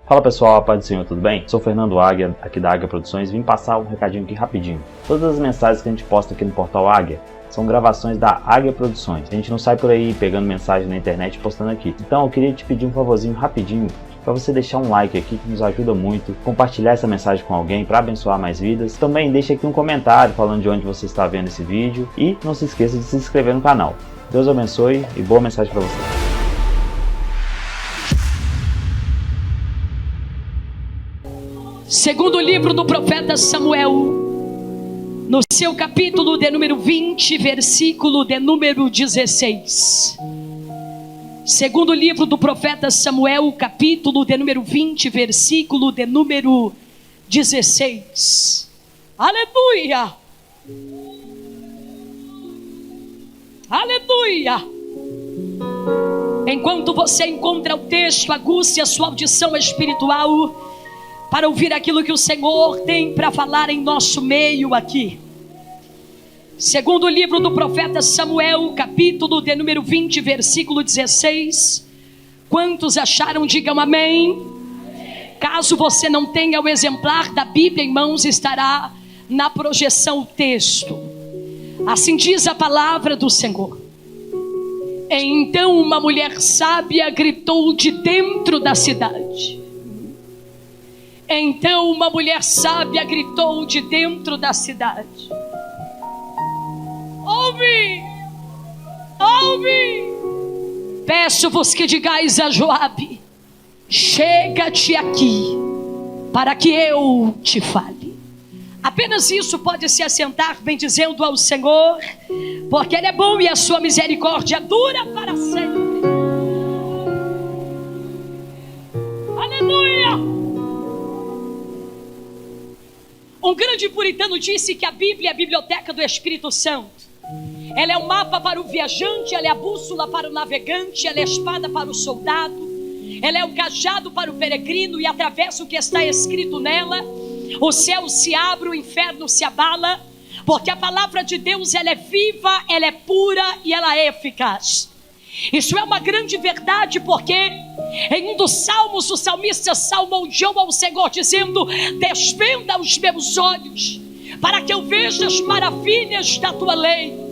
Fala pessoal, a paz do Senhor, tudo bem? Sou Fernando Águia, aqui da Águia Produções, vim passar um recadinho aqui rapidinho. Todas as mensagens que a gente posta aqui no portal Águia são gravações da Águia Produções. A gente não sai por aí pegando mensagem na internet e postando aqui. Então eu queria te pedir um favorzinho rapidinho para você deixar um like aqui que nos ajuda muito, compartilhar essa mensagem com alguém para abençoar mais vidas. Também deixa aqui um comentário falando de onde você está vendo esse vídeo e não se esqueça de se inscrever no canal. Deus abençoe e boa mensagem para você. Segundo livro do profeta Samuel, no seu capítulo de número 20, versículo de número 16. Segundo livro do profeta Samuel, capítulo de número 20, versículo de número 16. Aleluia! Aleluia! Enquanto você encontra o texto, aguce a sua audição espiritual para ouvir aquilo que o Senhor tem para falar em nosso meio aqui. Segundo o livro do profeta Samuel, capítulo de número 20, versículo 16. Quantos acharam, digam amém. Caso você não tenha o exemplar da Bíblia em mãos, estará na projeção o texto. Assim diz a palavra do Senhor. Então uma mulher sábia gritou de dentro da cidade. Então uma mulher sábia gritou de dentro da cidade. Ouve! Ouve! Peço-vos que digais a Joabe: chega-te aqui, para que eu te fale. Apenas isso, pode se assentar bendizendo ao Senhor, porque Ele é bom e a sua misericórdia dura para sempre. Aleluia! Um grande puritano disse que a Bíblia é a biblioteca do Espírito Santo. Ela é o mapa para o viajante, ela é a bússola para o navegante, ela é a espada para o soldado, ela é o cajado para o peregrino, e através do que está escrito nela, o céu se abre, o inferno se abala, porque a palavra de Deus, ela é viva, ela é pura e ela é eficaz. Isso é uma grande verdade, porque em um dos salmos, o salmista salmodiou ao Senhor dizendo: desvenda os meus olhos, para que eu veja as maravilhas da tua lei.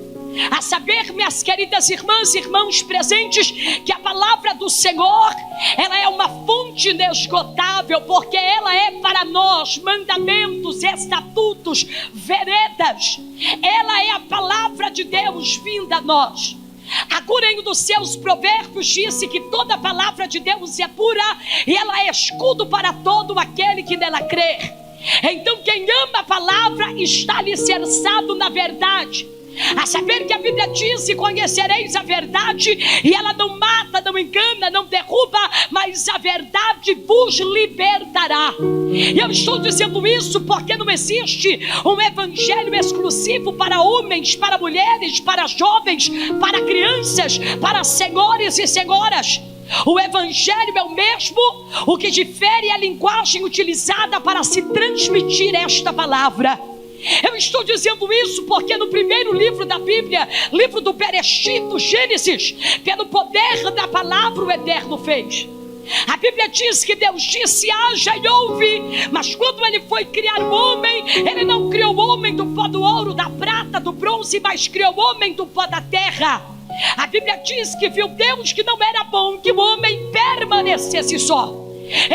A saber, minhas queridas irmãs e irmãos presentes, que a palavra do Senhor, ela é uma fonte inesgotável, porque ela é para nós mandamentos, estatutos, veredas. Ela é a palavra de Deus vinda a nós. Agora, em um dos seus provérbios disse que toda a palavra de Deus é pura e ela é escudo para todo aquele que nela crê. Então quem ama a palavra está alicerçado na verdade. A saber que a Bíblia diz: e conhecereis a verdade, e ela não mata, não engana, não derruba, mas a verdade vos libertará. E eu estou dizendo isso porque não existe um evangelho exclusivo para homens, para mulheres, para jovens, para crianças, para senhores e senhoras. O evangelho é o mesmo, o que difere é a linguagem utilizada para se transmitir esta palavra. Eu estou dizendo isso porque no primeiro livro da Bíblia, livro do Bereshit, do Gênesis, pelo poder da palavra o Eterno fez. A Bíblia diz que Deus disse: haja e houve. Mas quando Ele foi criar o homem, Ele não criou o homem do pó do ouro, da prata, do bronze, mas criou o homem do pó da terra. A Bíblia diz que viu Deus que não era bom que o homem permanecesse só.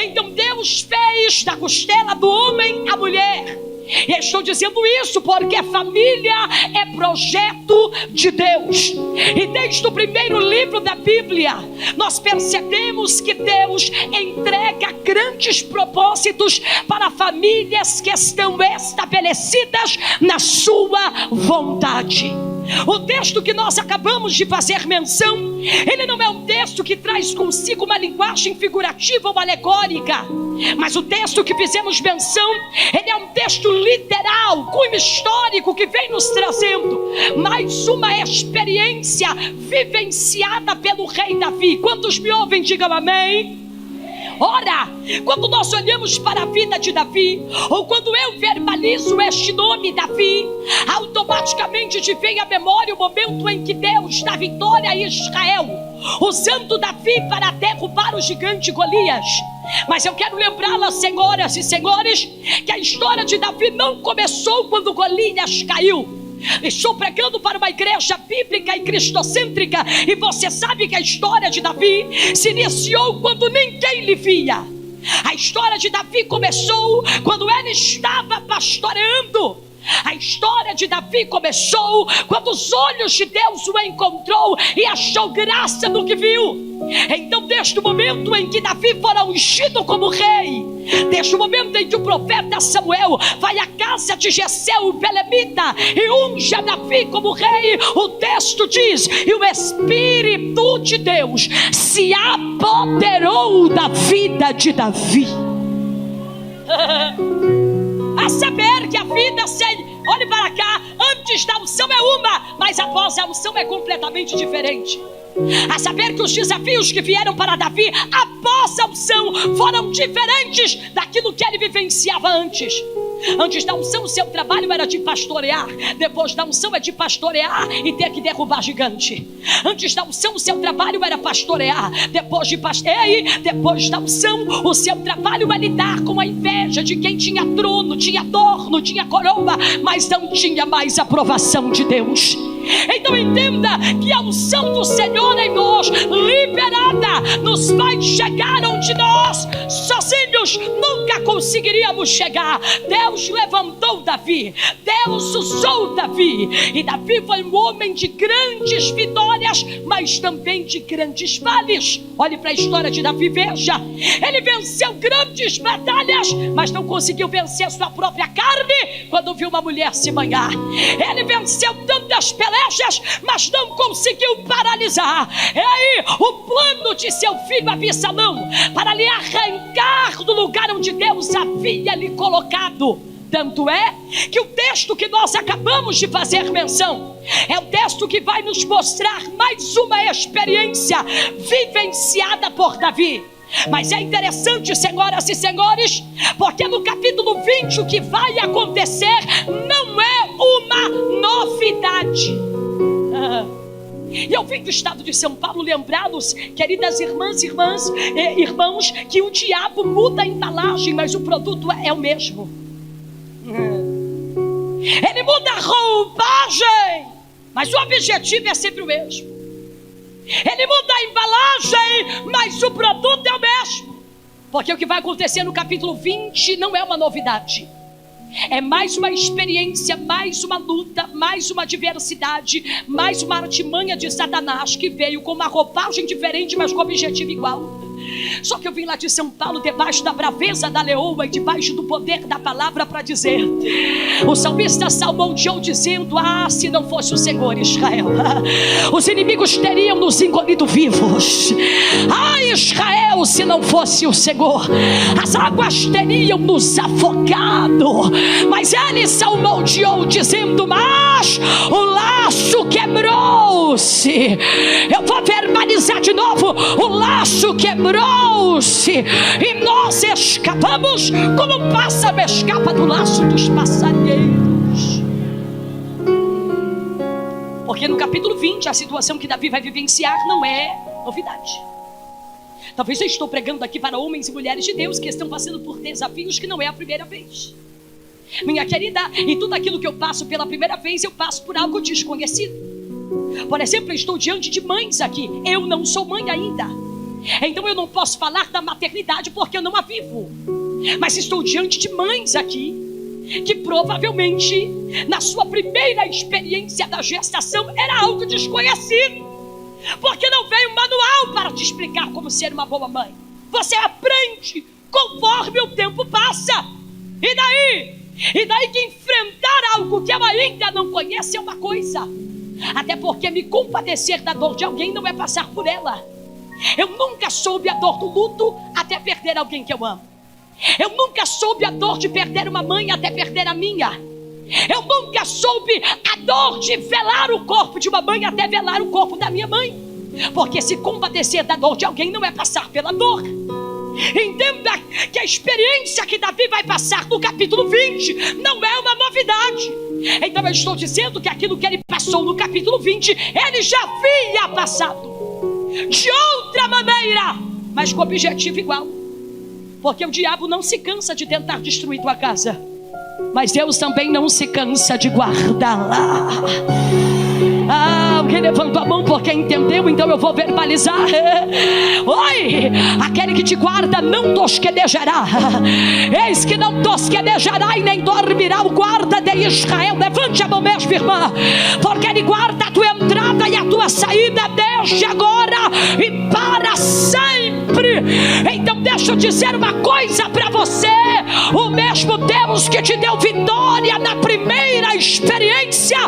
Então Deus fez da costela do homem a mulher. E estou dizendo isso porque a família é projeto de Deus. E desde o primeiro livro da Bíblia, nós percebemos que Deus entrega grandes propósitos para famílias que estão estabelecidas na sua vontade. O texto que nós acabamos de fazer menção, ele não é um texto que traz consigo uma linguagem figurativa ou alegórica, mas o texto que fizemos menção, ele é um texto literal, cunho histórico, que vem nos trazendo mais uma experiência vivenciada pelo rei Davi. Quantos me ouvem, digam amém. Ora, quando nós olhamos para a vida de Davi, ou quando eu verbalizo este nome Davi, automaticamente te vem à memória o momento em que Deus dá vitória a Israel. usando Davi para derrubar o gigante Golias. Mas eu quero lembrá-las, senhoras e senhores, que a história de Davi não começou quando Golias caiu. Estou pregando para uma igreja bíblica e cristocêntrica, e você sabe que a história de Davi se iniciou quando ninguém lhe via. A história de Davi começou quando ele estava pastoreando. A história de Davi começou quando os olhos de Deus o encontrou e achou graça no que viu. Então, desde o momento em que Davi fora ungido como rei, desde o momento em que o profeta Samuel vai à casa de Jessé o belemita e unge a Davi como rei, o texto diz: e o Espírito de Deus se apoderou da vida de Davi. A saber que a vida olhe para cá, antes da unção é uma, mas após a unção é completamente diferente. A saber que os desafios que vieram para Davi após a unção foram diferentes daquilo que ele vivenciava antes. Antes da unção, o seu trabalho era de pastorear. Depois da unção é de pastorear e ter que derrubar gigante. Antes da unção, o seu trabalho era pastorear. Depois da unção, o seu trabalho é lidar com a inveja de quem tinha trono, tinha adorno, tinha coroa, mas não tinha mais aprovação de Deus. Então entenda que a unção do Senhor em nós, liberada, nos faz chegar onde nós sozinhos nunca conseguiríamos chegar. Deus levantou Davi, Deus usou Davi, e Davi foi um homem de grandes vitórias, mas também de grandes vales. Olhe para a história de Davi, veja, ele venceu grandes batalhas, mas não conseguiu vencer sua própria carne quando viu uma mulher se banhar. Ele venceu tantas pelejas, mas não conseguiu paralisar o plano de seu filho Absalão para lhe arrancar do lugar onde Deus havia lhe colocado. Tanto é que o texto que nós acabamos de fazer menção é o texto que vai nos mostrar mais uma experiência vivenciada por Davi. Mas é interessante, senhoras e senhores, porque no capítulo 20 o que vai acontecer não é uma novidade. Eu vim do estado de São Paulo lembrá-los, queridas irmãs, irmãos, que o diabo muda a embalagem, mas o produto é o mesmo. Ele muda a roupagem, mas o objetivo é sempre o mesmo. Ele muda a embalagem, mas o produto é o mesmo. Porque o que vai acontecer no capítulo 20 não é uma novidade. É mais uma experiência, mais uma luta, mais uma adversidade, mais uma artimanha de Satanás que veio com uma roupagem diferente, mas com objetivo igual. Só que eu vim lá de São Paulo debaixo da braveza da leoa e debaixo do poder da palavra para dizer. O salmista salmodiou dizendo: se não fosse o Senhor, Israel, os inimigos teriam nos engolido vivos. Israel, se não fosse o Senhor, as águas teriam nos afogado. Mas ele salmodiou dizendo: mas o laço quebrou-se. Eu vou verbalizar de novo: o laço quebrou-se e nós escapamos como um pássaro escapa do laço dos passarinheiros. Porque no capítulo 20 a situação que Davi vai vivenciar não é novidade. Talvez eu estou pregando aqui para homens e mulheres de Deus que estão passando por desafios que não é a primeira vez. Minha querida, e tudo aquilo que eu passo pela primeira vez, eu passo por algo desconhecido. Por exemplo, eu estou diante de mães aqui. Eu não sou mãe ainda, então eu não posso falar da maternidade porque eu não a vivo. Mas estou diante de mães aqui que provavelmente na sua primeira experiência da gestação era algo desconhecido, porque não veio um manual para te explicar como ser uma boa mãe. Você aprende conforme o tempo passa. E daí que enfrentar algo que ela ainda não conhece é uma coisa. Até porque me compadecer da dor de alguém não é passar por ela. Eu nunca soube a dor do luto até perder alguém que eu amo. Eu nunca soube a dor de perder uma mãe até perder a minha. Eu nunca soube a dor de velar o corpo de uma mãe até velar o corpo da minha mãe. Porque se compadecer da dor de alguém não é passar pela dor. Entenda que a experiência que Davi vai passar no capítulo 20 não é uma novidade. Então eu estou dizendo que aquilo que ele passou no capítulo 20, ele já havia passado. de outra maneira, mas com objetivo igual. Porque o diabo não se cansa de tentar destruir tua casa, mas Deus também não se cansa de guardá-la. Alguém levantou a mão porque entendeu? Então eu vou verbalizar. Oi, aquele que te guarda não tosquedejará. Eis que não tosquedejará e nem dormirá o guarda de Israel. Levante a mão mesmo, irmã, porque ele guarda a tua entrada e a tua saída desde agora e para sempre. Então deixa eu dizer uma coisa para você: o mesmo Deus que te deu vitória na primeira experiência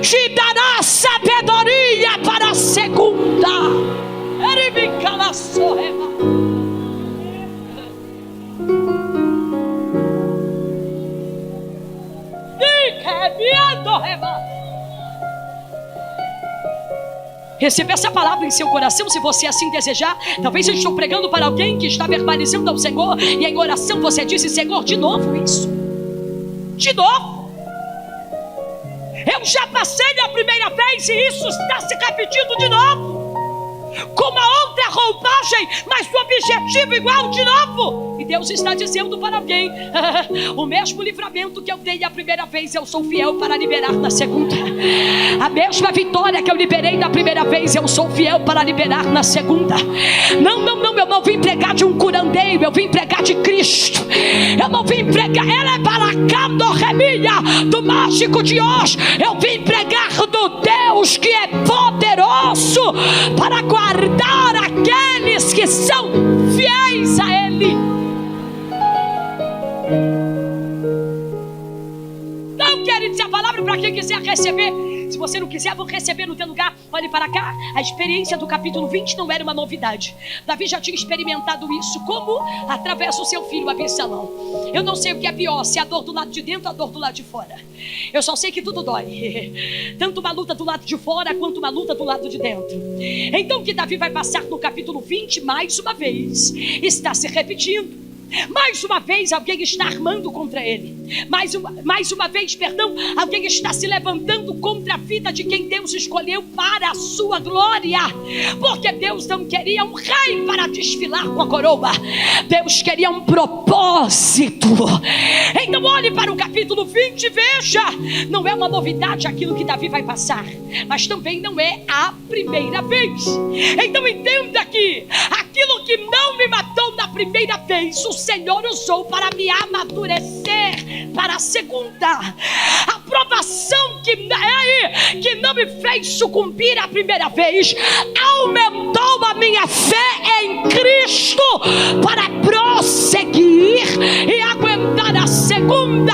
te dará sabedoria para a segunda. Receba essa palavra em seu coração, se você assim desejar. Talvez eu estou pregando para alguém que está verbalizando ao Senhor, e em oração você disse: Senhor, de novo isso, de novo. Eu já passei a primeira vez e isso está se repetindo de novo, com uma outra roupagem, mas o objetivo igual de novo. E Deus está dizendo para alguém: o mesmo livramento que eu dei a primeira vez, eu sou fiel para liberar na segunda. A mesma vitória que eu liberei na primeira vez, eu sou fiel para liberar na segunda. Não, eu não vim pregar de um curandeiro, eu vim pregar de Cristo. Eu não vim pregar, ela é baracando remilha do mágico de hoje. Eu vim pregar do Deus que é poderoso para guardar aqueles que são fiéis a Ele. Não quero dizer a palavra para quem quiser receber. Se você não quiser, vou receber no teu lugar. Olhe para cá. A experiência do capítulo 20 não era uma novidade. Davi já tinha experimentado isso. Como? Através do seu filho Absalão. Eu não sei o que é pior, se é a dor do lado de dentro ou a dor do lado de fora. Eu só sei que tudo dói. Tanto uma luta do lado de fora, quanto uma luta do lado de dentro. Então o que Davi vai passar no capítulo 20, mais uma vez, está se repetindo. Mais uma vez alguém está armando contra ele. Mais uma vez, alguém está se levantando contra a vida de quem Deus escolheu para a sua glória. Porque Deus não queria um rei para desfilar com a coroa. Deus queria um propósito. Então olhe para o capítulo 20 e veja. Não é uma novidade aquilo que Davi vai passar, mas também não é a primeira vez. Então entenda que aquilo que não me matou na primeira vez, o Senhor usou para me amadurecer para a segunda. A provação que não me fez sucumbir a primeira vez aumentou a minha fé em Cristo para prosseguir e aguentar a segunda.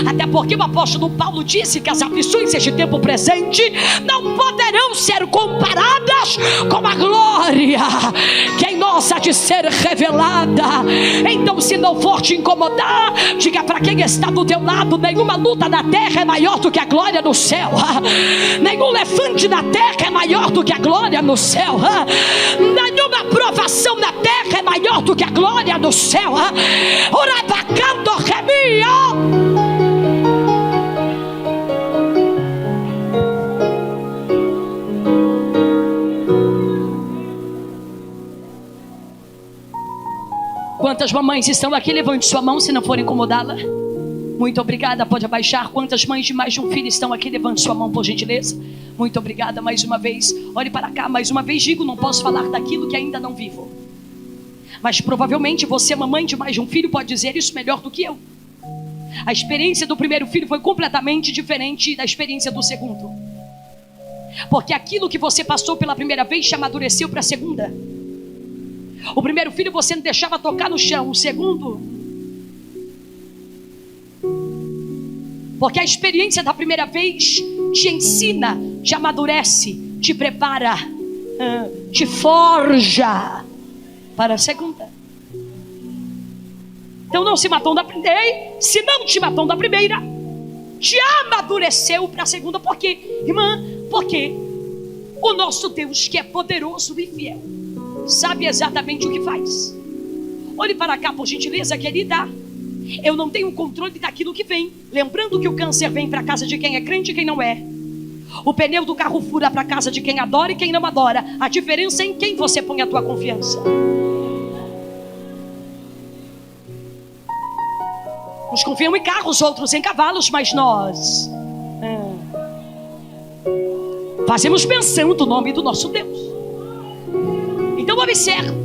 Até porque o apóstolo Paulo disse que as aflições deste tempo presente não poderão ser comparadas com a glória que em nós há de ser revelada. Então, se não for te incomodar, diga para quem está do teu lado: nenhuma luta na terra é maior do que a glória no céu. Nenhum levante na terra é maior do que a glória no céu. Nenhuma provação na terra é maior do que a glória no céu. Orabacando remia. Quantas mamães estão aqui? Levante sua mão se não for incomodá-la. Muito obrigada, pode abaixar. Quantas mães de mais de um filho estão aqui? Levante sua mão, por gentileza. Muito obrigada mais uma vez. Olhe para cá, mais uma vez digo: não posso falar daquilo que ainda não vivo. Mas provavelmente você, mamãe de mais de um filho, pode dizer isso melhor do que eu. A experiência do primeiro filho foi completamente diferente da experiência do segundo. Porque aquilo que você passou pela primeira vez te amadureceu para a segunda. O primeiro filho você não deixava tocar no chão. O segundo, porque a experiência da primeira vez te ensina, te amadurece, te prepara, te forja para a segunda. Então não se matou da primeira. Se não te matou da primeira, te amadureceu para a segunda. Por quê, irmã? Porque o nosso Deus, que é poderoso e fiel, sabe exatamente o que faz. Olhe para cá, por gentileza, querida. Eu não tenho controle daquilo que vem. Lembrando que o câncer vem para a casa de quem é crente e quem não é. O pneu do carro fura para casa de quem adora e quem não adora. A diferença é em quem você põe a tua confiança. Uns confiam em carros, outros em cavalos, mas nós fazemos menção do nome do nosso Deus. Então observe.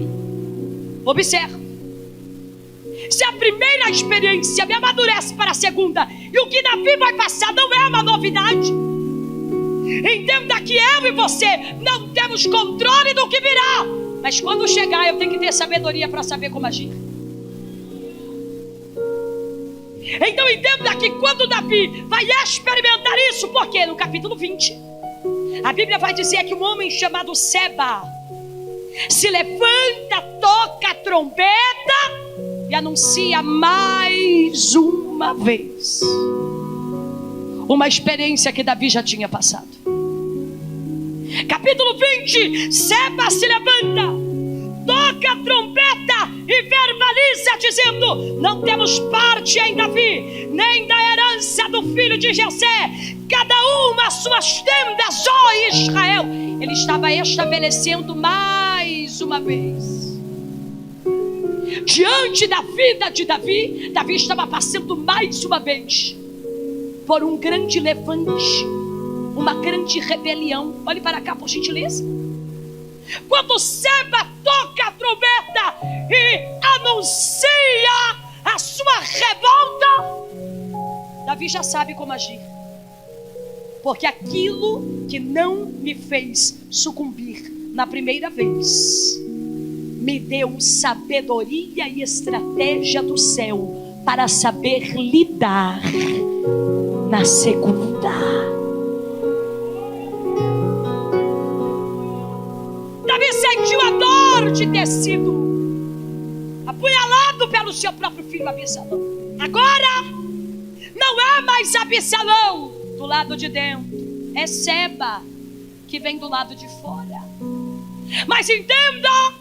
Se a primeira experiência me amadurece para a segunda, e o que Davi vai passar não é uma novidade. Entenda que eu e você não temos controle do que virá, mas quando chegar eu tenho que ter sabedoria para saber como agir. Então entenda que quando Davi vai experimentar isso, porque no capítulo 20 a Bíblia vai dizer que um homem chamado Seba se levanta, toca a trombeta e anuncia mais uma vez uma experiência que Davi já tinha passado. Capítulo 20, Seba se levanta, toca a trombeta e verbaliza dizendo: não temos parte em Davi, nem da herança do filho de Jessé, cada uma as suas tendas, ó Israel. Ele estava estabelecendo mais uma vez. Diante da vida de Davi, Davi estava passando mais uma vez por um grande levante, uma grande rebelião. Olhe para cá, por gentileza. Quando Seba toca a trombeta e anuncia a sua revolta, Davi já sabe como agir. Porque aquilo que não me fez sucumbir na primeira vez, me deu sabedoria e estratégia do céu para saber lidar na segunda. Davi sentiu a dor de ter sido apunhalado pelo seu próprio filho Absalão. Agora não é mais Absalão do lado de dentro, é Seba que vem do lado de fora. Mas entenda,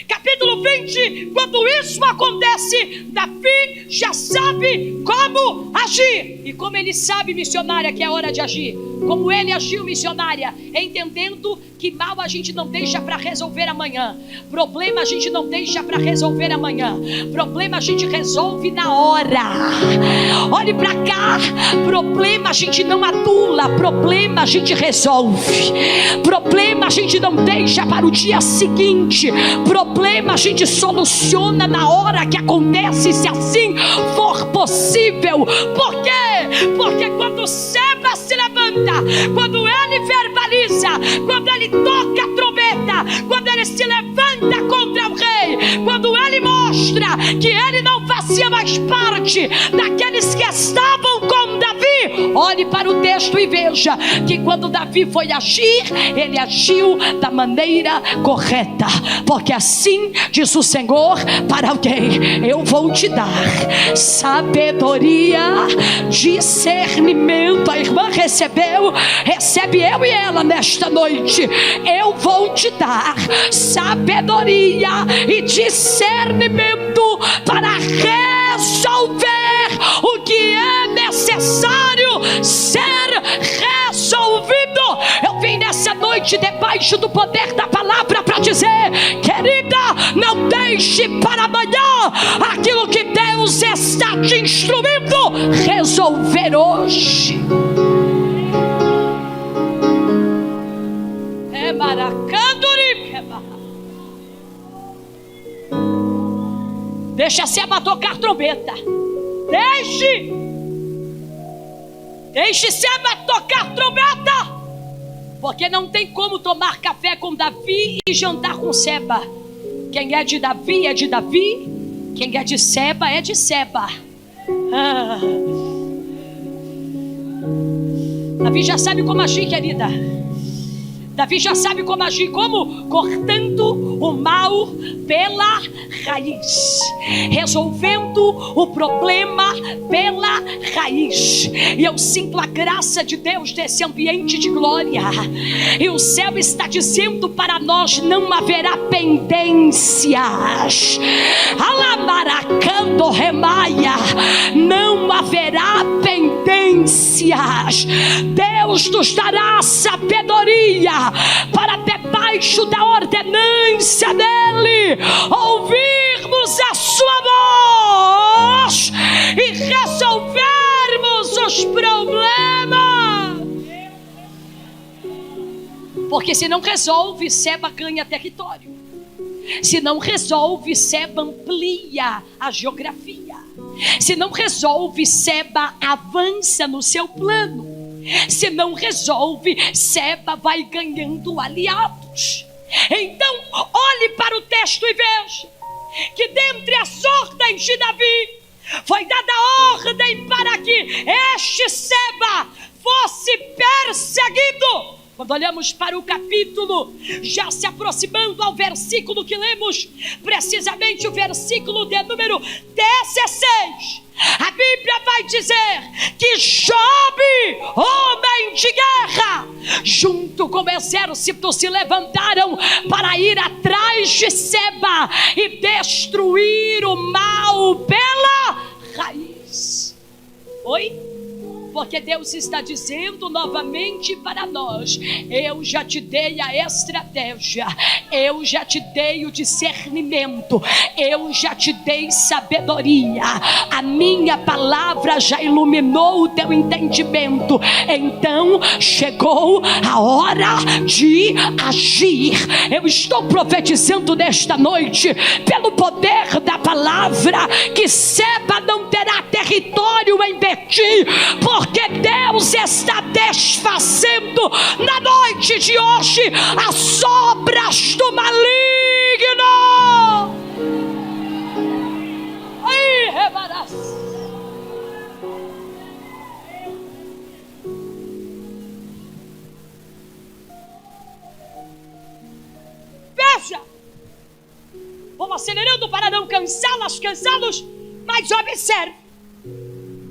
capítulo 20, quando isso acontece, Davi já sabe como agir. E como ele sabe, missionária, que é hora de agir, como ele agiu, missionária, entendendo que mal a gente não deixa para resolver amanhã, problema a gente não deixa para resolver amanhã, problema a gente resolve na hora. Olhe para cá, problema a gente não adula, problema a gente resolve, problema a gente não deixa para o dia seguinte, problema a gente soluciona na hora que acontece, se assim for possível. Por quê? Porque quando Seba se levanta, quando ele verbaliza, quando ele toca a trombeta, quando ele se levanta contra o rei, quando ele mostra que ele não fazia mais parte daqueles que estavam com Davi, olhe para o texto e veja que quando Davi foi agir, ele agiu da maneira correta, porque assim diz o Senhor para alguém: eu vou te dar sabedoria, discernimento. A irmã recebe eu e ela nesta noite. Eu vou te dar sabedoria e discernimento para resolver o que é necessário ser resolvido. Eu vim nessa noite debaixo do poder da palavra para dizer: querida, não deixe para amanhã aquilo que Deus está te instruindo resolver hoje. Deixa Seba tocar trombeta. Deixe Seba tocar trombeta. Porque não tem como tomar café com Davi e jantar com Seba. Quem é de Davi é de Davi, quem é de Seba é de Seba. Davi já sabe como agir, querida. Davi já sabe como agir, como? Cortando o mal pela raiz, resolvendo o problema pela raiz. E eu sinto a graça de Deus nesse ambiente de glória. E o céu está dizendo para nós: não haverá pendências. Alamaracando remaia, não haverá pendências. Deus nos dará sabedoria para debaixo da ordenância dele ouvirmos a sua voz e resolvermos os problemas. Porque se não resolve, Seba ganha território. Se não resolve, Seba amplia a geografia. Se não resolve, Seba avança no seu plano. Se não resolve, Seba vai ganhando aliados. Então, olhe para o texto e veja que dentre as ordens de Davi, foi dada ordem para que este Seba fosse perseguido. Quando olhamos para o capítulo, já se aproximando ao versículo que lemos, precisamente o versículo de número 16, a Bíblia vai dizer que Jobe, homem de guerra, junto com o exército se levantaram para ir atrás de Seba e destruir o mal pela raiz. Oi? Porque Deus está dizendo novamente para nós: eu já te dei a estratégia, eu já te dei o discernimento, eu já te dei sabedoria, a minha palavra já iluminou o teu entendimento. Então chegou a hora de agir. Eu estou profetizando nesta noite, pelo poder da palavra, que Seba não terá território em Betim, porque Deus está desfazendo na noite de hoje as obras do maligno. Ai, rebarás. Veja, vou acelerando para não cansá-los, mas observe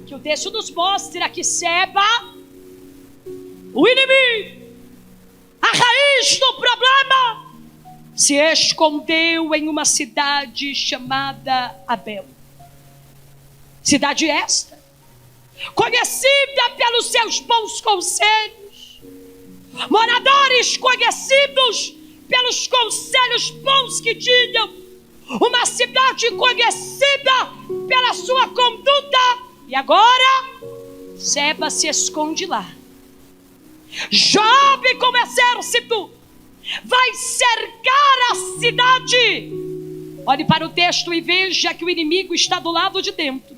que o texto nos mostra que Seba, o inimigo, a raiz do problema, se escondeu em uma cidade chamada Abel. Cidade esta, conhecida pelos seus bons conselhos, moradores conhecidos pelos conselhos bons que tinham, uma cidade conhecida pela sua conduta. E agora, Seba se esconde lá. Jobe com o exército vai cercar a cidade. Olhe para o texto e veja que o inimigo está do lado de dentro.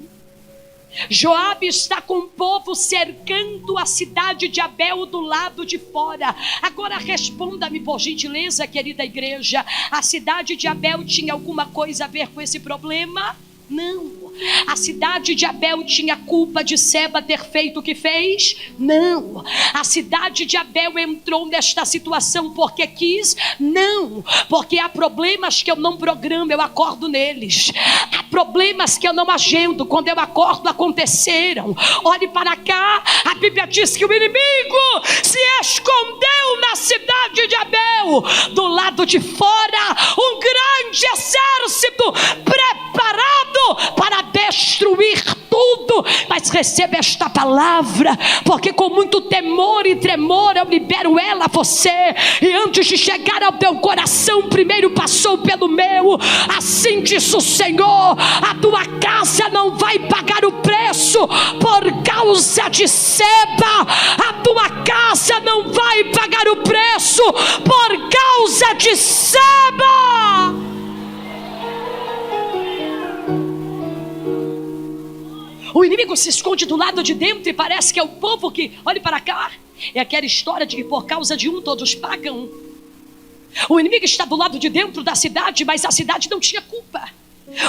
Joabe está com o povo cercando a cidade de Abel do lado de fora. Agora responda-me por gentileza, querida igreja: a cidade de Abel tinha alguma coisa a ver com esse problema? Não. A cidade de Abel tinha culpa de Seba ter feito o que fez? Não. A cidade de Abel entrou nesta situação porque quis? Não. Porque há problemas que eu não programo, eu acordo neles. Há problemas que eu não agendo, quando eu acordo aconteceram. Olhe para cá, a Bíblia diz que o inimigo se escondeu na cidade de Abel. Do lado de fora, um grande exército preparado para destruir tudo. Mas receba esta palavra, porque com muito temor e tremor eu libero ela a você. E antes de chegar ao teu coração, primeiro passou pelo meu. Assim diz o Senhor: a tua casa não vai pagar o preço por causa de Seba. A tua casa não vai pagar o preço por causa de Seba. O inimigo se esconde do lado de dentro e parece que é o povo que, olhe para cá, é aquela história de que por causa de um todos pagam. O inimigo está do lado de dentro da cidade, mas a cidade não tinha culpa.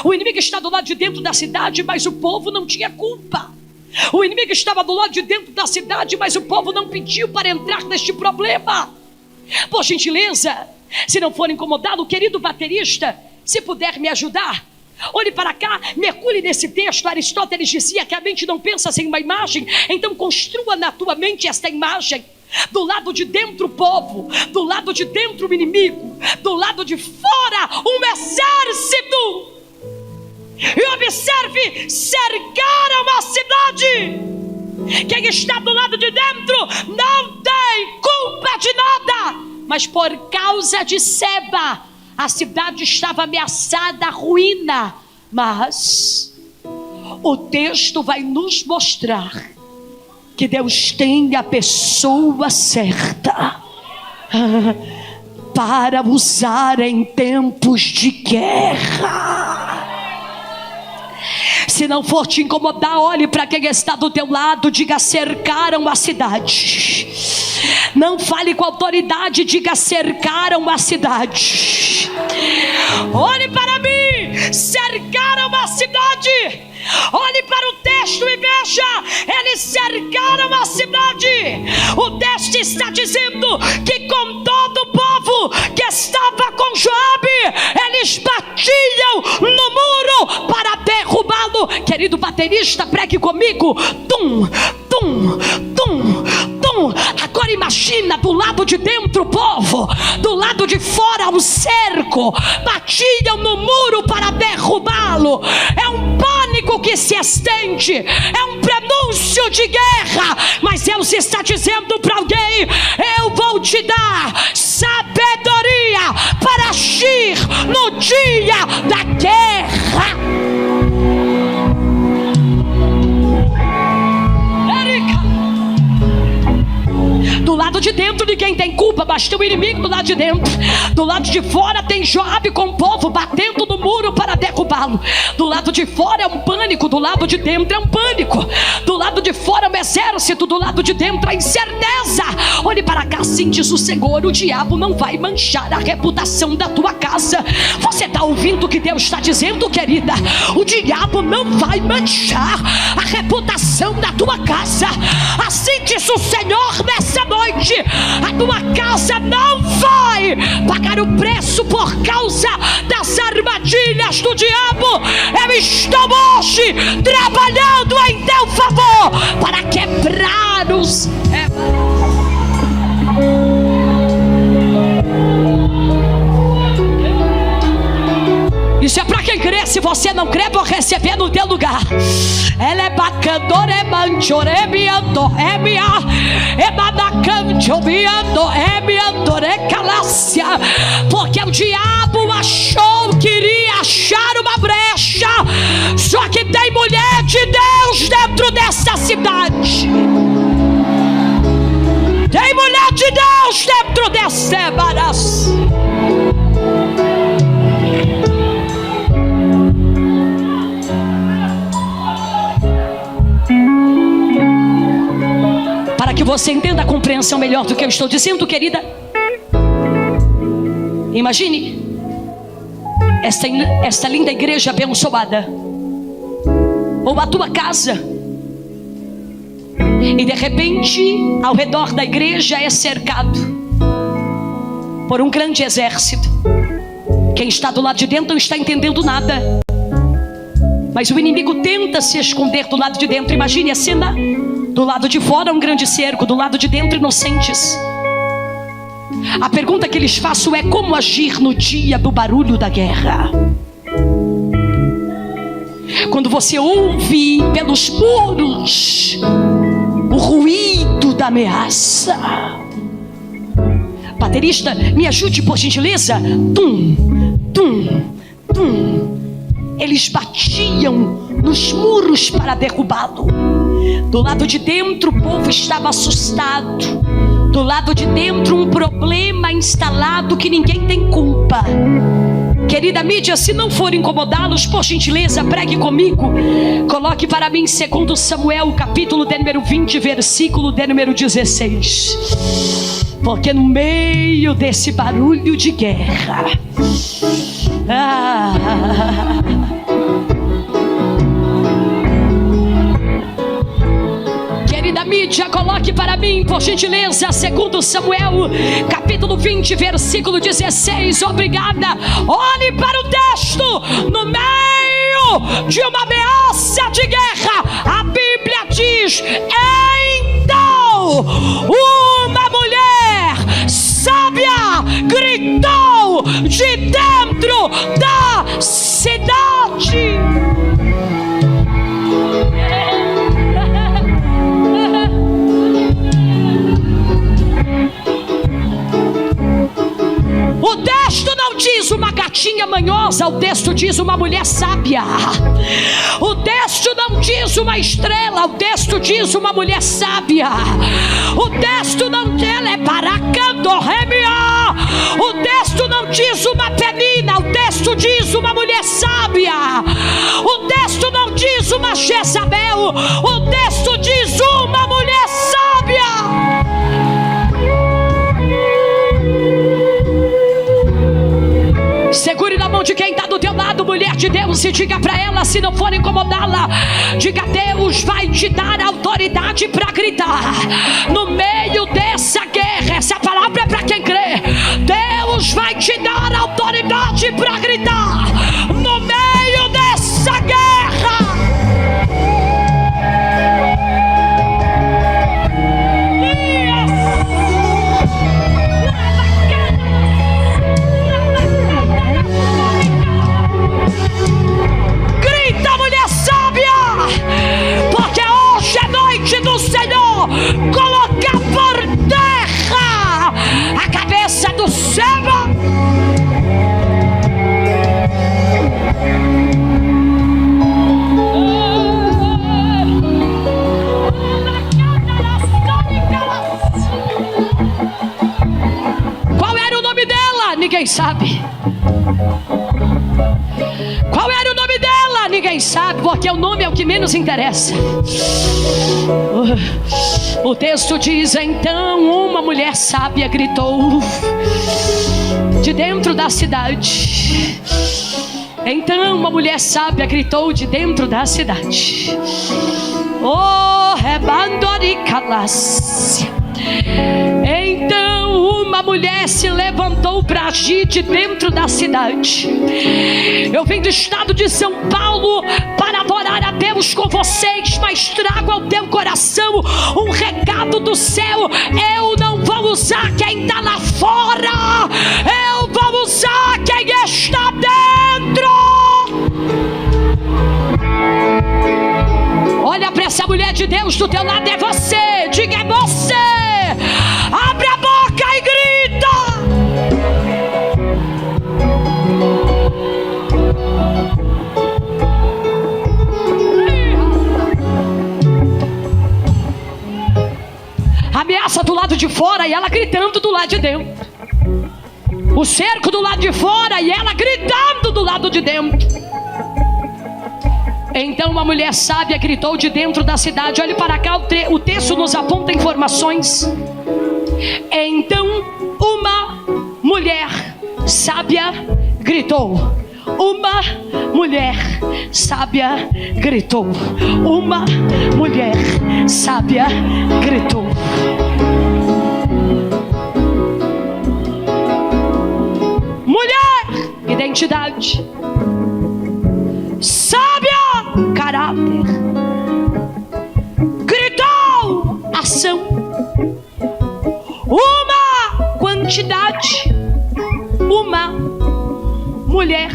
O inimigo está do lado de dentro da cidade, mas o povo não tinha culpa. O inimigo estava do lado de dentro da cidade, mas o povo não pediu para entrar neste problema. Por gentileza, se não for incomodado, querido baterista, se puder me ajudar, olhe para cá, mergulhe nesse texto. Aristóteles dizia que a mente não pensa sem uma imagem. Então construa na tua mente esta imagem. Do lado de dentro o povo, do lado de dentro o inimigo, do lado de fora um exército. E observe, cercar uma cidade. Quem está do lado de dentro não de nada. Mas por causa de Seba, a cidade estava ameaçada à ruína. Mas o texto vai nos mostrar que Deus tem a pessoa certa para usar em tempos de guerra. Se não for te incomodar, olhe para quem está do teu lado, diga: cercaram a cidade. Não fale com autoridade, diga: cercaram a cidade. Olhe para mim, cercaram a cidade. Olhe para o texto e veja, eles cercaram a cidade. O texto está dizendo que com todo o povo que estava com Joabe, eles batiam no muro para derrubá-lo. Querido baterista, pregue comigo. Tum, tum, tum, tum. Agora imagina do lado de dentro o povo, do lado de fora o cerco, batiam no muro para derrubá-lo. É um pânico que se estende, é um prenúncio de guerra. Mas Deus está dizendo para alguém: eu vou te dar sabedoria para agir no dia da guerra. Do lado de dentro ninguém tem culpa, mas tem o inimigo do lado de dentro. Do lado de fora tem Joabe com o povo batendo no muro para derrubá-lo. Do lado de fora é um pânico, do lado de dentro é um pânico. Do lado de fora é um exército, do lado de dentro é incerteza. Olhe para cá, assim diz o Senhor: o diabo não vai manchar a reputação da tua casa. Você está ouvindo o que Deus está dizendo, querida? O diabo não vai manchar a reputação da tua casa. Assim diz o Senhor nessa noite: a tua casa não vai pagar o preço por causa das armadilhas do diabo. Eu estou hoje trabalhando em teu favor para quebrar os... Isso é para quem crê. Se você não crê, vou receber no teu lugar. Ela é bacandora, é manchorebiando, é minha, é manacanchobiando, é minha dorecalácia. Porque o diabo achou que iria achar uma brecha. Só que tem mulher de Deus dentro dessa cidade. Tem mulher de Deus dentro dessa baraça. Para que você entenda a compreensão melhor do que eu estou dizendo, querida, imagine esta linda igreja abençoada, ou a tua casa, e de repente ao redor da igreja é cercado por um grande exército. Quem está do lado de dentro não está entendendo nada, mas o inimigo tenta se esconder do lado de dentro. Imagine a cena: do lado de fora um grande cerco, do lado de dentro inocentes. A pergunta que lhes faço é: como agir no dia do barulho da guerra? Quando você ouve pelos muros o ruído da ameaça. Baterista, me ajude por gentileza. Tum, tum, tum. Eles batiam nos muros para derrubá-lo. Do lado de dentro o povo estava assustado. Do lado de dentro um problema instalado que ninguém tem culpa. Querida mídia, se não for incomodá-los, por gentileza, pregue comigo. Coloque para mim 2 Samuel, capítulo de número 20, versículo de número 16. Porque no meio desse barulho de guerra, querida mídia, coloque para mim, por gentileza, 2 Samuel, capítulo 20, versículo 16. Obrigada. Olhe para o texto. No meio de uma ameaça de guerra, a Bíblia diz: então uma mulher sábia gritou de dentro da cidade. rainha manhosa, o texto diz uma mulher sábia. O texto não diz uma estrela, o texto diz uma mulher sábia. O texto não diz o texto não diz uma penina, o texto diz uma mulher sábia. O texto não diz uma Jezabel, o texto diz uma mulher sábia. Segure na mão de quem está do teu lado, mulher de Deus, e diga para ela, se não for incomodá-la, diga: Deus vai te dar autoridade para gritar no meio dessa guerra. Essa palavra é para quem crê. Deus vai te dar autoridade para gritar no meio dessa guerra. Do Senhor, colocar por terra a cabeça do céu. Qual era o nome dela? Ninguém sabe. Qual era o nome dela? Ninguém sabe, porque o nome é o que menos interessa. O texto diz: então uma mulher sábia gritou de dentro da cidade. Então uma mulher sábia gritou de dentro da cidade. Oh, rebandoricalas. Então uma mulher se levantou para agir de dentro da cidade. Eu vim do estado de São Paulo para adorar a Deus com vocês, mas trago ao teu coração um recado do céu. Eu não vou usar quem está lá fora, eu vou usar quem está dentro. Olha para essa mulher de Deus do teu lado, é você. Diga: é você. Abre a boca e grita. Ameaça do lado de fora e ela gritando do lado de dentro. O cerco do lado de fora e ela gritando do lado de dentro. Então uma mulher sábia gritou de dentro da cidade. Olhe para cá, o texto nos aponta informações. Então uma mulher sábia gritou. Uma mulher sábia gritou. Uma mulher sábia gritou. Mulher, identidade. Sábia, caráter. Gritou, ação. Uma quantidade. Uma mulher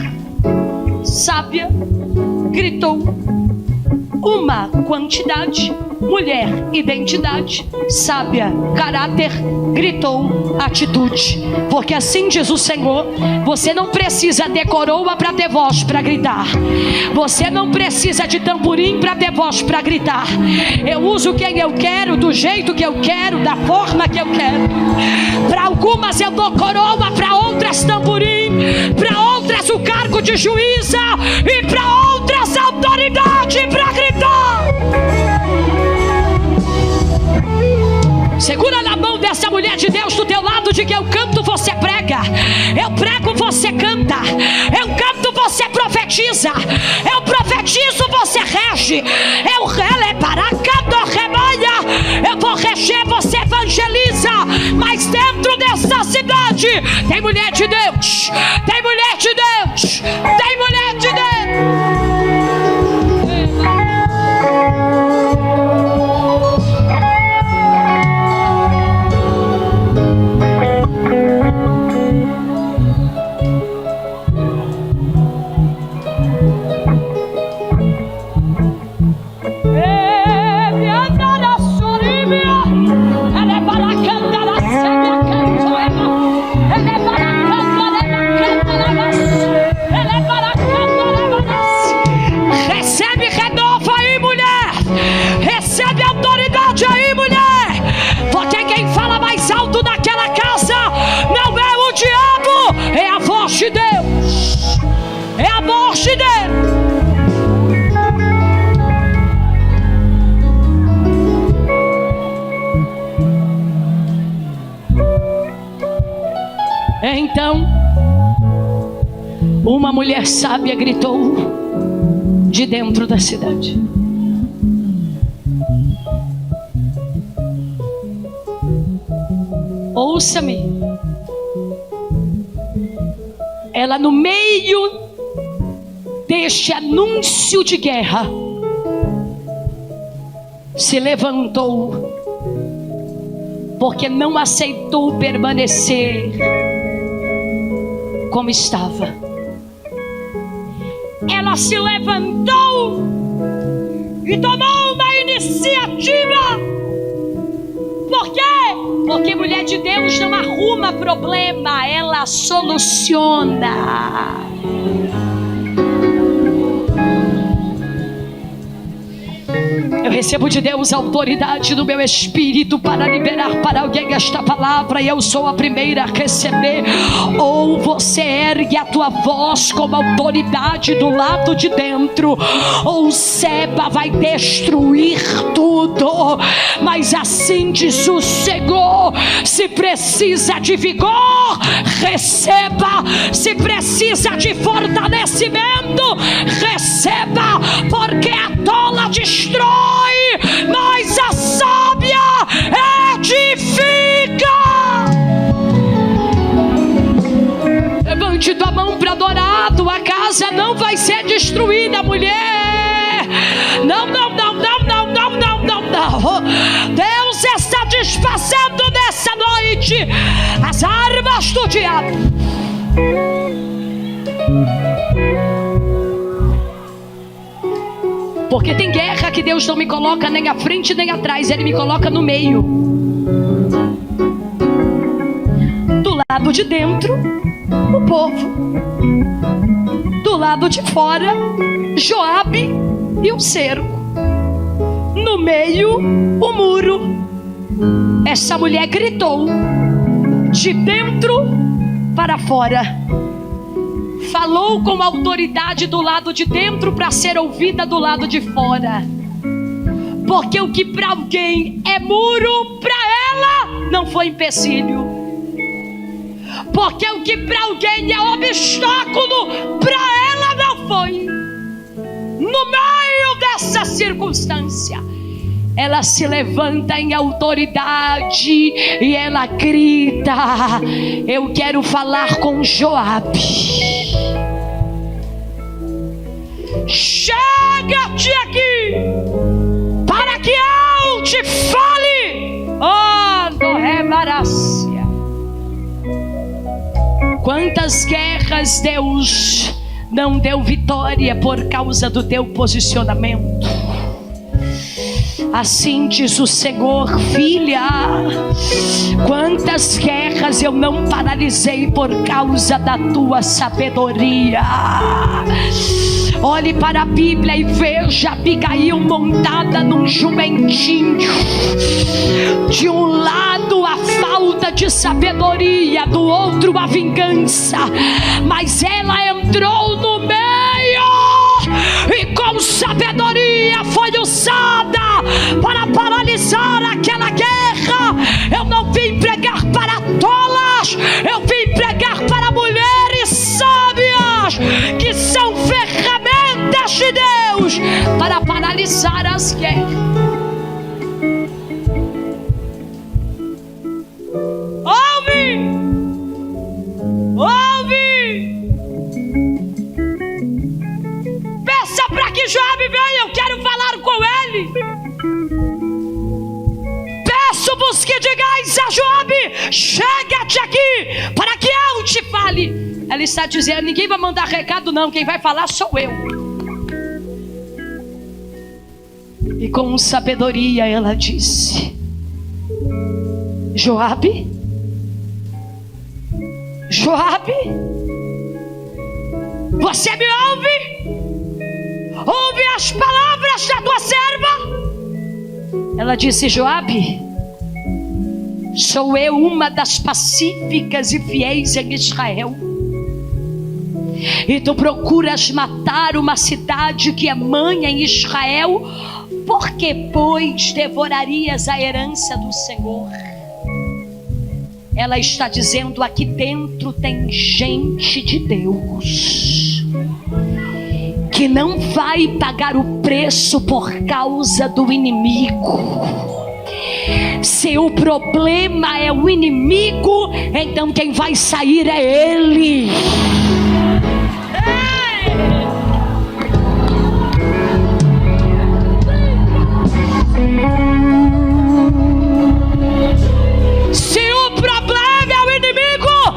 sábia gritou. Uma quantidade. Mulher, identidade. Sábia, caráter. Gritou, atitude. Porque assim diz o Senhor: você não precisa de coroa para ter voz para gritar. Você não precisa de tamborim para ter voz para gritar. Eu uso quem eu quero, do jeito que eu quero, da forma que eu quero. Para algumas eu dou coroa, para outras tamborim, para outras o cargo de juíza e para outras autoridade para gritar. Segura na mão dessa mulher de Deus do teu lado, de que eu canto, você prega. Eu prego, você canta. Eu canto, você profetiza. Eu profetizo, você rege. Eu vou reger, você evangeliza. Mas dentro dessa cidade tem mulher de Deus. Tem mulher de Deus. Tem mulher de Deus. Então, uma mulher sábia gritou de dentro da cidade: ouça-me. Ela, no meio deste anúncio de guerra, se levantou, porque não aceitou permanecer como estava. Ela se levantou e tomou uma iniciativa. Por quê? Porque mulher de Deus não arruma problema, ela soluciona. Eu recebo de Deus a autoridade do meu espírito para liberar para alguém esta palavra, e eu sou a primeira a receber. Ou você ergue a tua voz com autoridade do lado de dentro, ou Seba vai destruir tudo. Mas assim diz o Senhor: se precisa de vigor, receba. Se precisa de fortalecimento, receba. Porque a tola destrói, mas a sábia edifica. Levante tua mão para adorar. Tua casa não vai ser destruída, mulher. Não, não, não, não, não, não, não, não, não. Deus está desfazendo nessa noite as armas do diabo. Porque tem guerra que Deus não me coloca nem à frente nem atrás, Ele me coloca no meio. Do lado de dentro, o povo. Do lado de fora, Joabe e o cerco. No meio, o muro. Essa mulher gritou de dentro para fora. Falou com autoridade do lado de dentro para ser ouvida do lado de fora. Porque o que para alguém é muro, para ela não foi empecilho. Porque o que para alguém é obstáculo, para ela não foi. No meio dessa circunstância, ela se levanta em autoridade e ela grita: eu quero falar com Joabe. Chega-te aqui, para que eu te fale. Oh, no revarácia. Quantas guerras Deus não deu vitória por causa do teu posicionamento. Assim diz o Senhor: filha, quantas guerras eu não paralisei por causa da tua sabedoria. Olhe para a Bíblia e veja Abigail montada num jumentinho. De um lado a falta de sabedoria, do outro a vingança. Mas ela entrou no meio e com sabedoria foi usada para paralisar aquela guerra. Eu não vim pregar para tolas, eu vim pregar para mulheres sábias que são ferramentas de Deus para paralisar as guerras. Ouve! Ouve! Peça para que Joabe venha, eu quero falar com ele. Peço-vos que digais a Joabe: chega-te aqui, para que eu te fale. Ela está dizendo: ninguém vai mandar recado não, quem vai falar sou eu. E com sabedoria ela disse: Joabe, Joabe, você me ouve? Ouve as palavras da tua serva? Ela disse: Joabe, sou eu uma das pacíficas e fiéis em Israel, e tu procuras matar uma cidade que é mãe em Israel. Por que, pois, devorarias a herança do Senhor? ela está dizendo: aqui dentro tem gente de Deus que não vai pagar o preço por causa do inimigo. Se o problema é o inimigo, então quem vai sair é ele. Se o problema é o inimigo,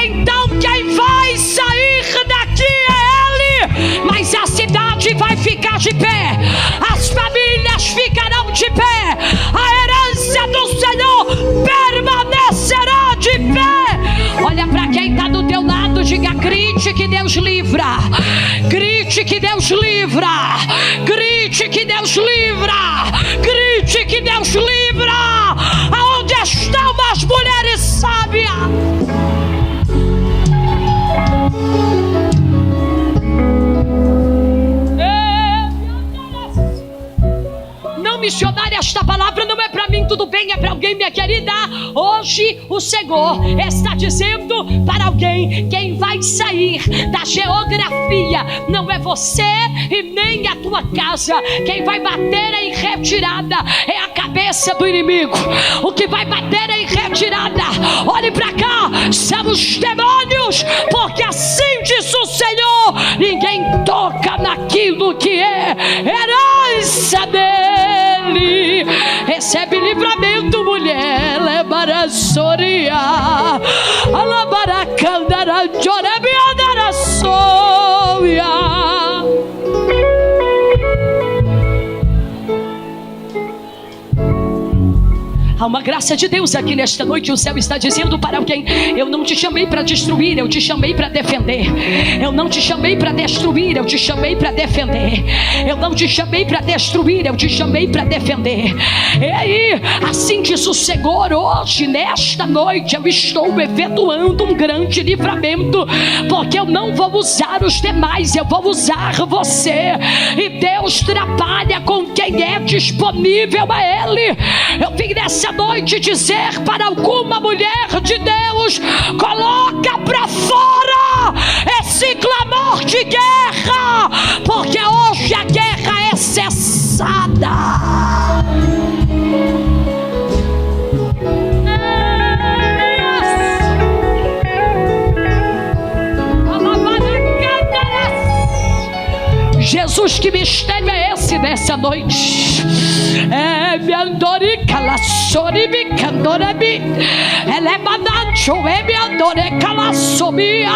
então quem vai sair daqui é ele. Mas a cidade vai ficar de pé, as famílias ficarão de pé, a herança do Senhor permanecerá de pé. Olha para quem está do teu lado, diga: grite que Deus livra, grite que Deus livra, grite que Deus livra, grite que Deus livra. Aonde estão as mulheres sábias? Não, missionária, esta palavra não é para mim, tudo bem, é para alguém, minha querida. Hoje o Senhor está dizendo para alguém: quem vai sair da geografia não é você e nem a tua casa. Quem vai bater em retirada é a cabeça do inimigo. O que vai bater em retirada, olhe para cá, são os demônios, porque assim diz o Senhor: ninguém toca naquilo que é herança dele. Recebe livramento, mulher. Lebarasoria, alabaracandara, jorebiandara, soia. Há uma graça de Deus aqui nesta noite. O céu está dizendo para alguém: eu não te chamei para destruir, eu te chamei para defender. Eu não te chamei para destruir, eu te chamei para defender. Eu não te chamei para destruir, eu te chamei para defender. E aí, assim diz o Senhor: hoje, nesta noite, eu estou efetuando um grande livramento, porque eu não vou usar os demais, eu vou usar você. E Deus trabalha com quem é disponível a Ele. Eu vim nessa noite dizer para alguma mulher de Deus: coloca para fora esse clamor de guerra, porque hoje a guerra é cessada. Jesus, que mistério é esse nessa noite? É me andore calassori me candorabi, ela é manancho, é me andore calassomia.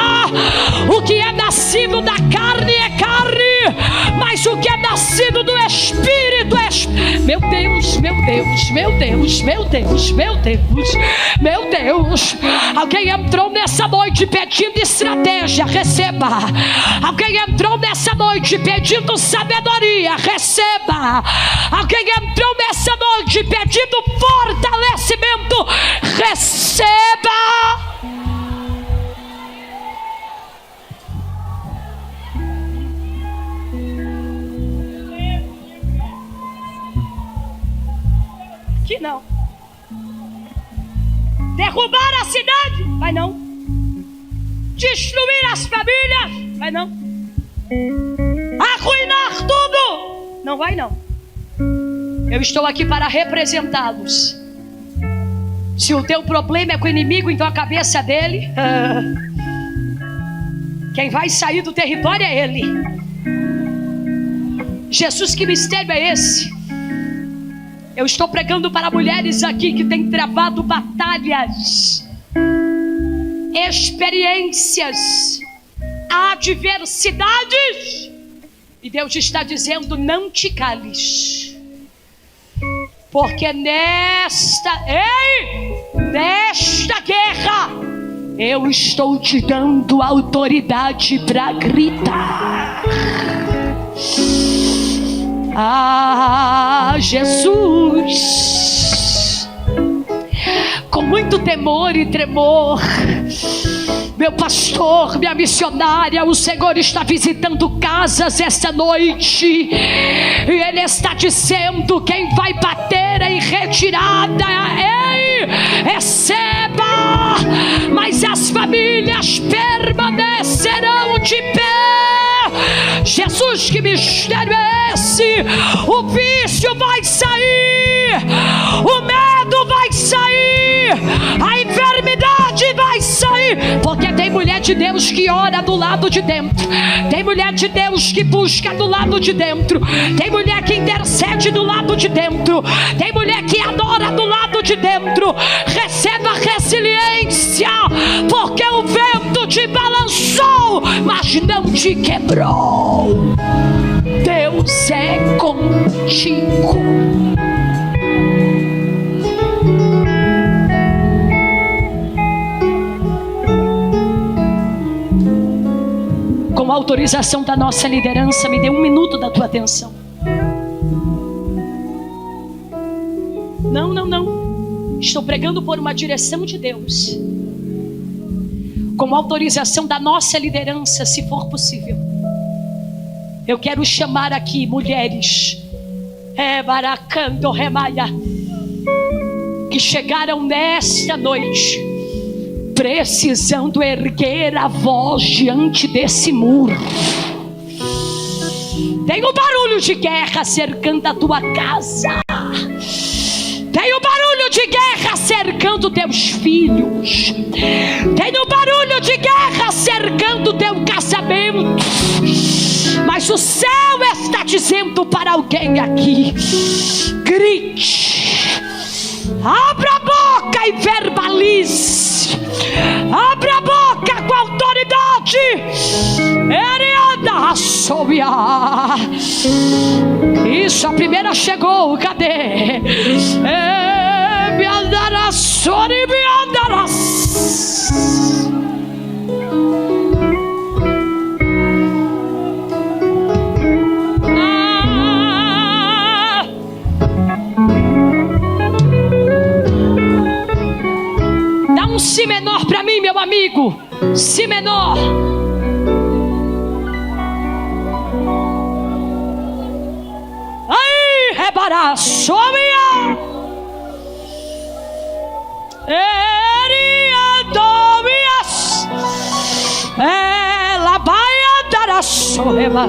O que é nascido da carne é carne, mas o que é nascido do Espírito é Espírito. Meu Deus, meu Deus, meu Deus, meu Deus, meu Deus, meu Deus. Alguém entrou nessa noite pedindo estratégia, receba. Alguém entrou nessa noite pedindo sabedoria, receba. Alguém entrou nessa noite pedindo fortalecimento, receba. Que não. Derrubar a cidade? Vai não. Destruir as famílias? Vai não. Arruinar tudo? Não vai não. Eu estou aqui para representá-los. Se o teu problema é com o inimigo, então a cabeça dele, quem vai sair do território é ele. Jesus, que mistério é esse? Eu estou pregando para mulheres aqui que têm travado batalhas, experiências, adversidades, e Deus está dizendo: não te cales, porque nesta guerra eu estou te dando autoridade para gritar. Ah, Jesus, com muito temor e tremor, meu pastor, minha missionária, o Senhor está visitando casas esta noite, e Ele está dizendo: quem vai bater em retirada, ei, receba. mas as famílias permanecerão de pé. Jesus, que mistério é esse? O vício vai sair, o medo vai sair, a enfermidade vai sair, porque tem mulher de Deus que ora do lado de dentro, tem mulher de Deus que busca do lado de dentro, tem mulher que intercede do lado de dentro, tem mulher que adora do lado de dentro. Receba resiliência, porque o vento te balançou, mas não te quebrou. Deus é contigo. Com autorização da nossa liderança, me dê 1 minuto da tua atenção. Não. Estou pregando por uma direção de Deus. Com autorização da nossa liderança, se for possível, eu quero chamar aqui mulheres Baracando Remaia, que chegaram nesta noite precisando erguer a voz diante desse muro. Tem um barulho de guerra cercando a tua casa, tem um barulho de guerra cercando teus filhos, tem um barulho de guerra cercando teu casamento. Mas o céu está dizendo para alguém aqui: grite, abra a boca e verbalize, abra a boca com autoridade. Isso, a primeira chegou, cadê? Me andará, sorry, me andará. Dá um si menor para mim, meu amigo. Si menor. Aí, rebará, somia. Eriadomias. Ela vai andar a soema.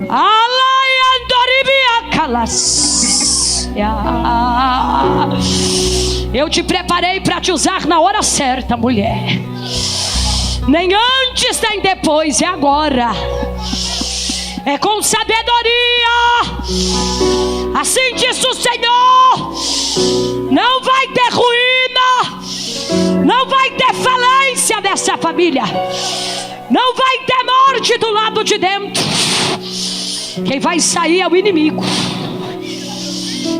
Alaiandoribia calas. Eu te preparei para te usar na hora certa, mulher. Nem antes nem depois, é agora. É com sabedoria. Assim diz o Senhor. Não vai ter ruína, não vai ter falência dessa família, não vai ter morte do lado de dentro. Quem vai sair é o inimigo.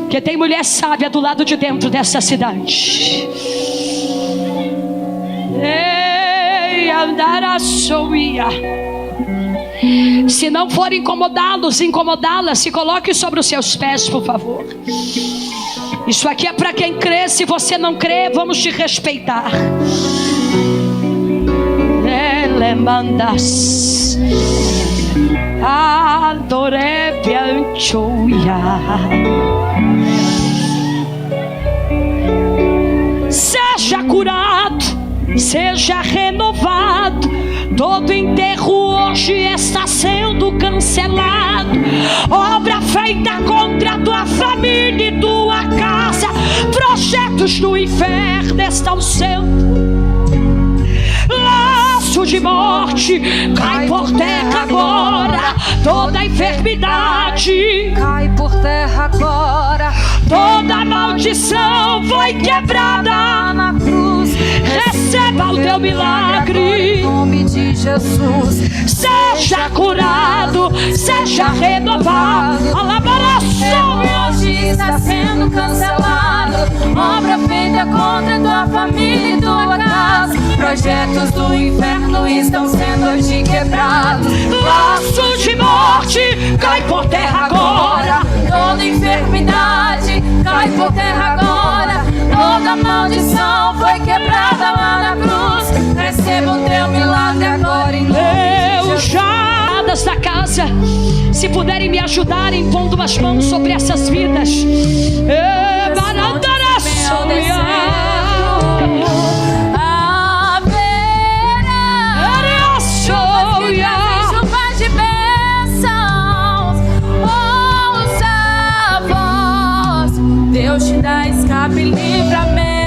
Porque tem mulher sábia do lado de dentro dessa cidade. Ei, andar soia. Se não for incomodá-la, se coloque sobre os seus pés, por favor. Isso aqui é para quem crê. Se você não crê, vamos te respeitar. Ele mandas adorebia anchoia. Seja curado, seja renovado. Todo enterro hoje está sendo cancelado. Obra feita contra a tua família e tua casa. Projetos do inferno estão sendo. Laço de morte cai por terra agora. Toda enfermidade cai por terra agora. Toda maldição foi quebrada na cruz. Receba o teu milagre em nome de Jesus. Seja curado, seja renovado. Hoje está sendo cancelado. Obra feita contra a tua família e tua casa. Projetos do inferno estão sendo hoje quebrados. Laço de morte cai por terra agora. Toda enfermidade cai por terra agora. Toda maldição foi quebrada lá na cruz. Receba o teu milagre agora em nome de Jesus. Da casa, se puderem me ajudar impondo as mãos sobre essas vidas. ao deserto, haverá chuva de bênçãos. Ouça a voz, Deus te dá escape e livramento.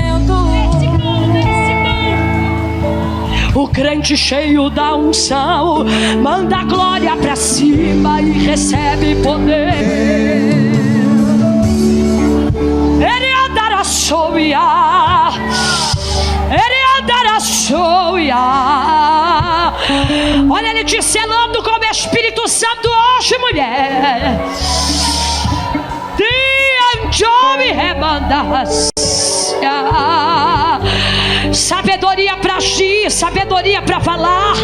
O crente cheio da unção manda a glória pra cima e recebe poder. Ele andará soia, ele andará soia. Olha, ele te selando como Espírito Santo hoje, mulher. Me remandas. Sabedoria para agir, sabedoria para falar,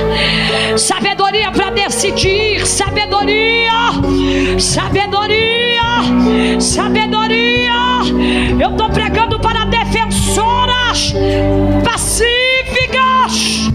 sabedoria para decidir, sabedoria, sabedoria, sabedoria. Eu estou pregando para defensoras pacíficas.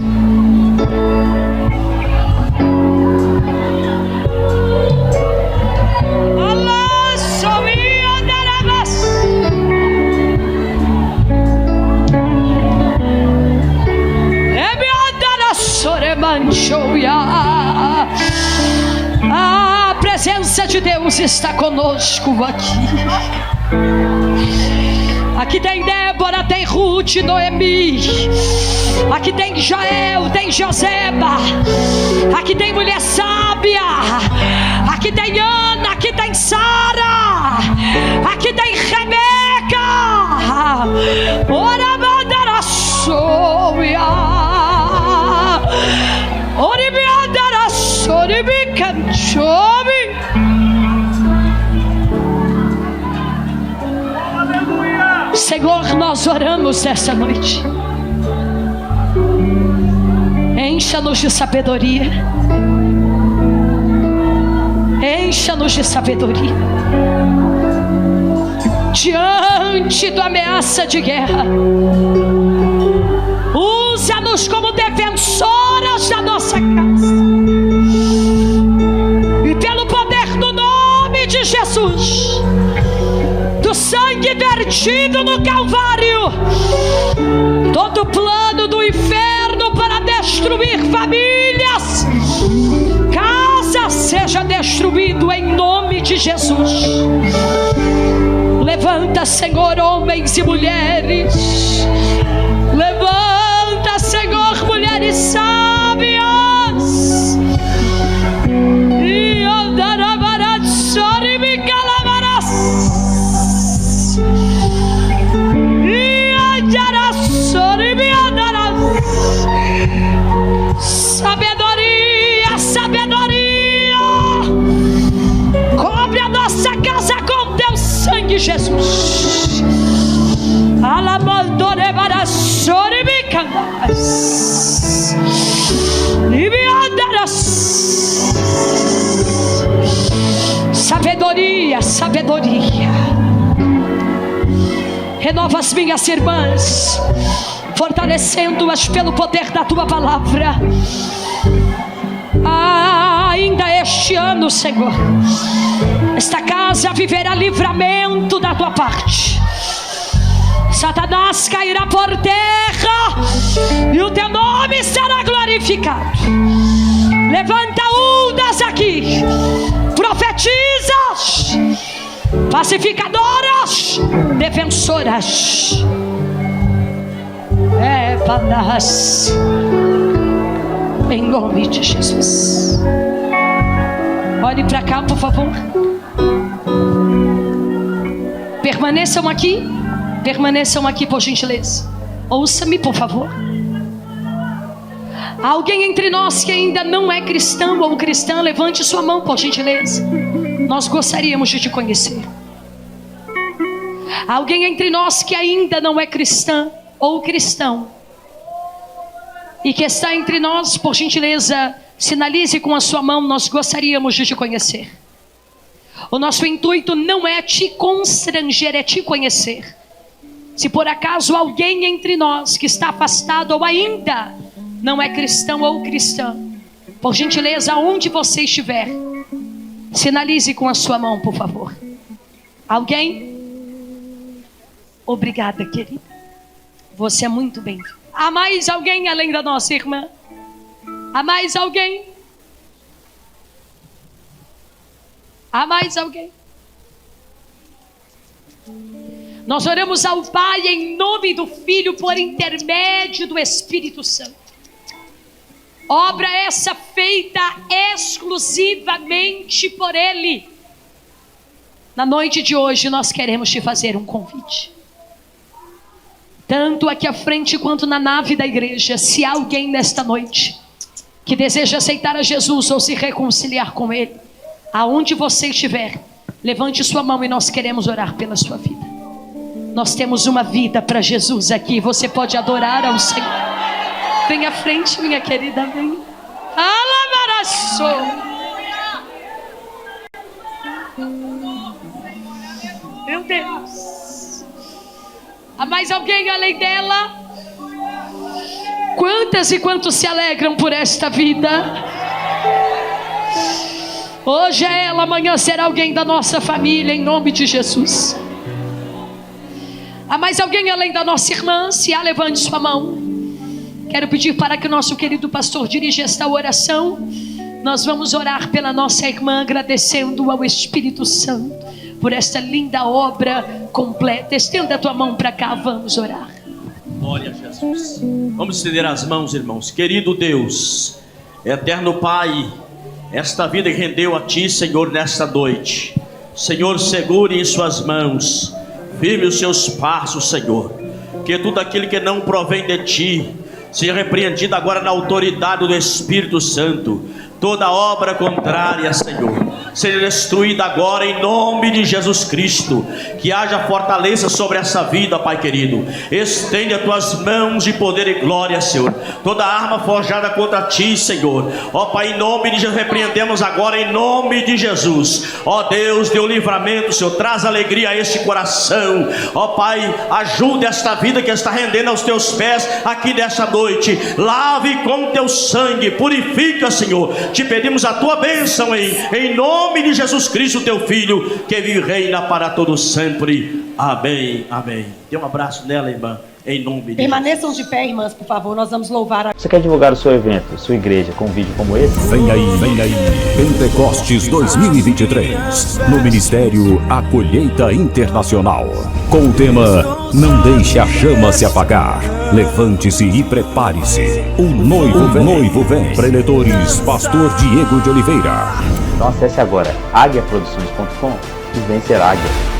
A presença de Deus está conosco aqui. Aqui tem Débora, tem Ruth, Noemi. Aqui tem Jael, tem Joseba. Aqui tem mulher sábia. Aqui tem Ana, aqui tem Sara. Aqui tem Rebeca. Ora mandara soia. Senhor, nós oramos essa noite. Encha-nos de sabedoria. Encha-nos de sabedoria. Diante da ameaça de guerra, usa-nos como defensoras da nossa casa. E pelo poder do nome de Jesus, do sangue vertido no Calvário, todo plano do inferno para destruir famílias, casas, seja destruído em nome de Jesus. Levanta, Senhor, homens e mulheres. Levanta, Senhor, mulheres sábias. E andará sobre me calavarás. E andará sobre me andarás. Sabedoria, sabedoria. Cobre a nossa casa com teu sangue, Jesus. Alabandore para sobre me candas. E me andarás. Sabedoria, sabedoria. Renova as minhas irmãs, fortalecendo-as pelo poder da tua palavra. Ainda este ano, Senhor, esta casa viverá livramento da tua parte. Satanás cairá por terra e o teu nome será glorificado. Levanta undas aqui, profetizas, pacificadoras, defensoras. Evanas, em nome de Jesus. Olhe para cá, por favor. Permaneçam aqui. Permaneçam aqui, por gentileza. Ouça-me, por favor. Alguém entre nós que ainda não é cristão ou cristã, levante sua mão, por gentileza. Nós gostaríamos de te conhecer. Alguém entre nós que ainda não é cristã ou cristão e que está entre nós, por gentileza, sinalize com a sua mão. Nós gostaríamos de te conhecer. O nosso intuito não é te constranger, é te conhecer. Se por acaso alguém entre nós que está afastado ou ainda não é cristão ou cristã, por gentileza, onde você estiver, sinalize com a sua mão, por favor. Alguém? Obrigada, querida. Você é muito bem-vinda. Há mais alguém além da nossa irmã? Há mais alguém? Há mais alguém? Nós oramos ao Pai em nome do Filho por intermédio do Espírito Santo. Obra essa feita exclusivamente por Ele. Na noite de hoje nós queremos te fazer um convite. Tanto aqui à frente quanto na nave da igreja, se há alguém nesta noite que deseja aceitar a Jesus ou se reconciliar com Ele, aonde você estiver, levante sua mão e nós queremos orar pela sua vida. Nós temos uma vida para Jesus aqui. Você pode adorar ao Senhor. Vem à frente, minha querida, vem. Alabaraço. Meu Deus. Há mais alguém além dela? Quantas e quantos se alegram por esta vida? Hoje é ela, amanhã será alguém da nossa família, em nome de Jesus. Há mais alguém além da nossa irmã? Se há, levante sua mão. Quero pedir para que o nosso querido pastor dirija esta oração. Nós vamos orar pela nossa irmã, agradecendo ao Espírito Santo por esta linda obra completa. Estenda a tua mão para cá, vamos orar. Glória a Jesus. Vamos estender as mãos, irmãos. Querido Deus, eterno Pai, esta vida que rendeu a Ti, Senhor, nesta noite, Senhor, segure em suas mãos, firme os seus passos, Senhor. Que tudo aquilo que não provém de Ti seja repreendido agora na autoridade do Espírito Santo. Toda obra contrária, Senhor, seja destruída agora em nome de Jesus Cristo. Que haja fortaleza sobre essa vida, Pai querido. Estende as tuas mãos de poder e glória, Senhor. Toda arma forjada contra Ti, Senhor, ó Pai, em nome de Jesus, repreendemos agora em nome de Jesus. Ó Deus, dê o livramento, Senhor, traz alegria a este coração. Ó Pai, ajude esta vida que está rendendo aos Teus pés aqui nesta noite. Lave com Teu sangue, purifica, Senhor. Te pedimos a Tua bênção em nome de Jesus Cristo, Teu Filho, que vive e reina para todos sempre. Amém, amém. Dê um abraço nela, irmã, em nome de Jesus. Permaneçam de pé, irmãs, por favor. Nós vamos louvar a... Você quer divulgar o seu evento, sua igreja, com um vídeo como esse? Vem aí, Pentecostes 2023, no Ministério A Colheita Internacional, com o tema Não Deixe a Chama Se Apagar. Levante-se e prepare-se. O noivo vem. Preletores, Pastor Diego de Oliveira. Então acesse agora aguiaproduções.com e vencer Águia.